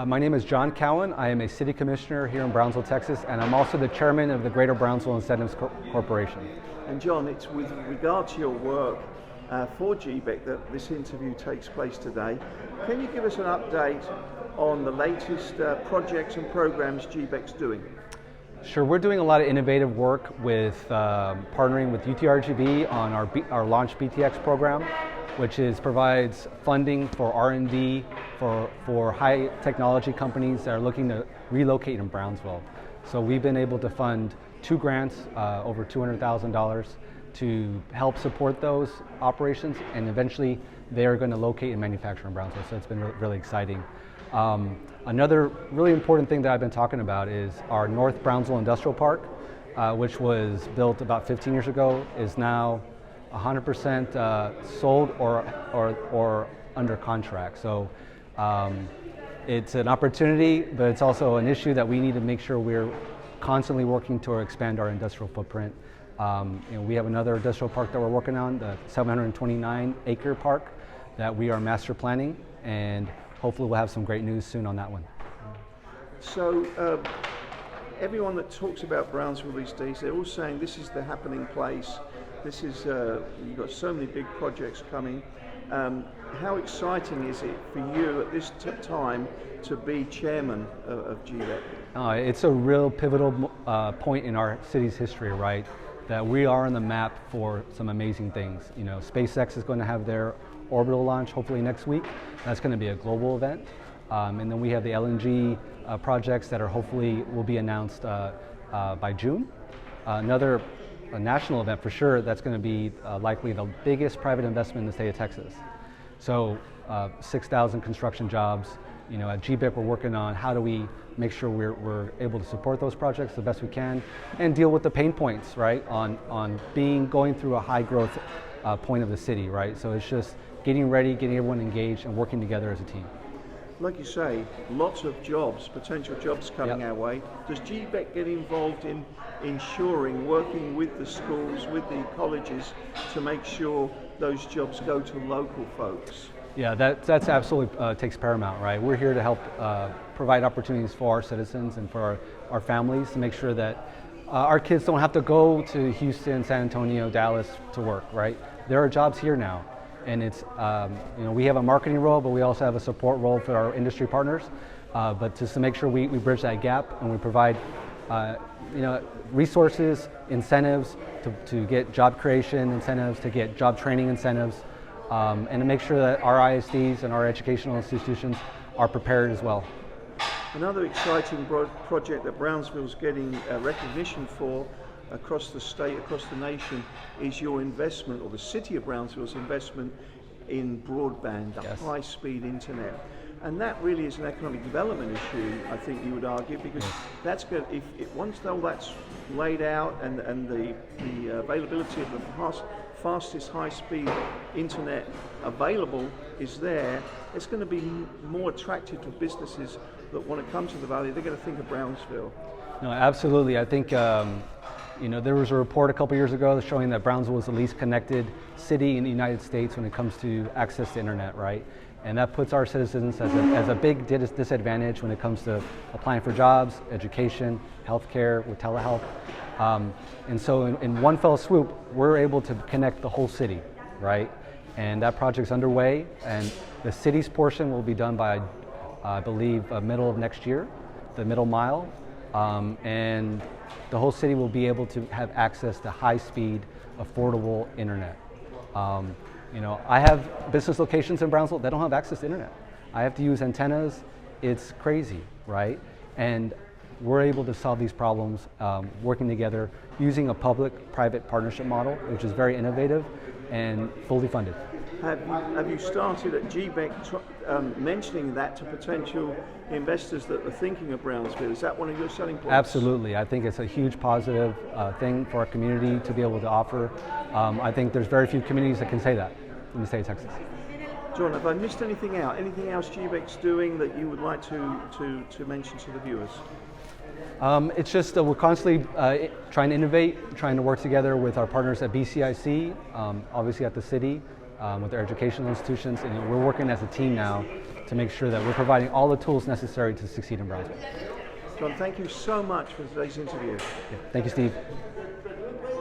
My name is John Cowen. I am a city commissioner here in Brownsville, Texas, and I'm also the chairman of the Greater Brownsville Incentives Corporation. And John, it's with regard to your work for GBIC that this interview takes place today. Can you give us an update on the latest projects and programs GBIC's doing? Sure, we're doing a lot of innovative work with partnering with UTRGV on our Launch BTX program, which provides funding for R&D for high technology companies that are looking to relocate in Brownsville. So we've been able to fund 2 grants, over $200,000, to help support those operations, and eventually they're going to locate and manufacture in Brownsville. So it's been really exciting. Another really important thing that I've been talking about is our North Brownsville Industrial Park, which was built about 15 years ago, is now 100% sold or under contract. So it's an opportunity, but it's also an issue that we need to make sure we're constantly working to expand our industrial footprint. We have another industrial park that we're working on, the 729-acre park that we are master planning, and hopefully we'll have some great news soon on that one. So everyone that talks about Brownsville these days, they're all saying this is the happening place. This is, you've got so many big projects coming. How exciting is it for you at this time to be chairman of GBIC? It's a real pivotal point in our city's history, right? That we are on the map for some amazing things. SpaceX is going to have their orbital launch hopefully next week. That's going to be a global event. And then we have the LNG projects that are hopefully will be announced by June. Another national event for sure that's going to be likely the biggest private investment in the state of Texas. So 6,000 construction jobs. At GBIC we're working on how do we make sure we're able to support those projects the best we can and deal with the pain points, right, on going through a high growth point of the city, right? So it's just getting ready, getting everyone engaged and working together as a team. Like you say, lots of jobs, potential jobs coming our way. Does GBIC get involved in ensuring, working with the schools, with the colleges to make sure those jobs go to local folks? Yeah, that's absolutely takes paramount, right? We're here to help provide opportunities for our citizens and for our families to make sure that our kids don't have to go to Houston, San Antonio, Dallas to work, right? There are jobs here now. And it's, we have a marketing role, but we also have a support role for our industry partners. But just to make sure we bridge that gap and we provide, resources, incentives to get job creation incentives, to get job training incentives, and to make sure that our ISDs and our educational institutions are prepared as well. Another exciting project that Brownsville's getting recognition for across the state, across the nation, is your investment, or the city of Brownsville's investment in broadband, the high-speed internet. And that really is an economic development issue, I think you would argue, because that's good. Once all that's laid out and the availability of the fastest high-speed internet available is there, it's going to be more attractive to businesses that want to come to the valley. They're going to think of Brownsville. No, absolutely. I think there was a report a couple years ago showing that Brownsville was the least connected city in the United States when it comes to access to internet, right? And that puts our citizens as a big disadvantage when it comes to applying for jobs, education, healthcare, with telehealth. And so in one fell swoop, we're able to connect the whole city, right? And that project's underway, and the city's portion will be done by, I believe, middle of next year, the middle mile. And the whole city will be able to have access to high-speed, affordable internet. I have business locations in Brownsville that don't have access to internet. I have to use antennas. It's crazy, right? And we're able to solve these problems working together using a public-private partnership model, which is very innovative and fully funded. Have you started at GBIC mentioning that to potential investors that are thinking of Brownsville? Is that one of your selling points? Absolutely. I think it's a huge positive thing for our community to be able to offer. I think there's very few communities that can say that in the state of Texas. John, have I missed anything out? Anything else GBIC's doing that you would like to mention to the viewers? It's just we're constantly trying to innovate, trying to work together with our partners at BCIC, obviously at the city, with their educational institutions, and we're working as a team now to make sure that we're providing all the tools necessary to succeed in Brownsville. John, thank you so much for today's interview. Yeah, thank you, Steve.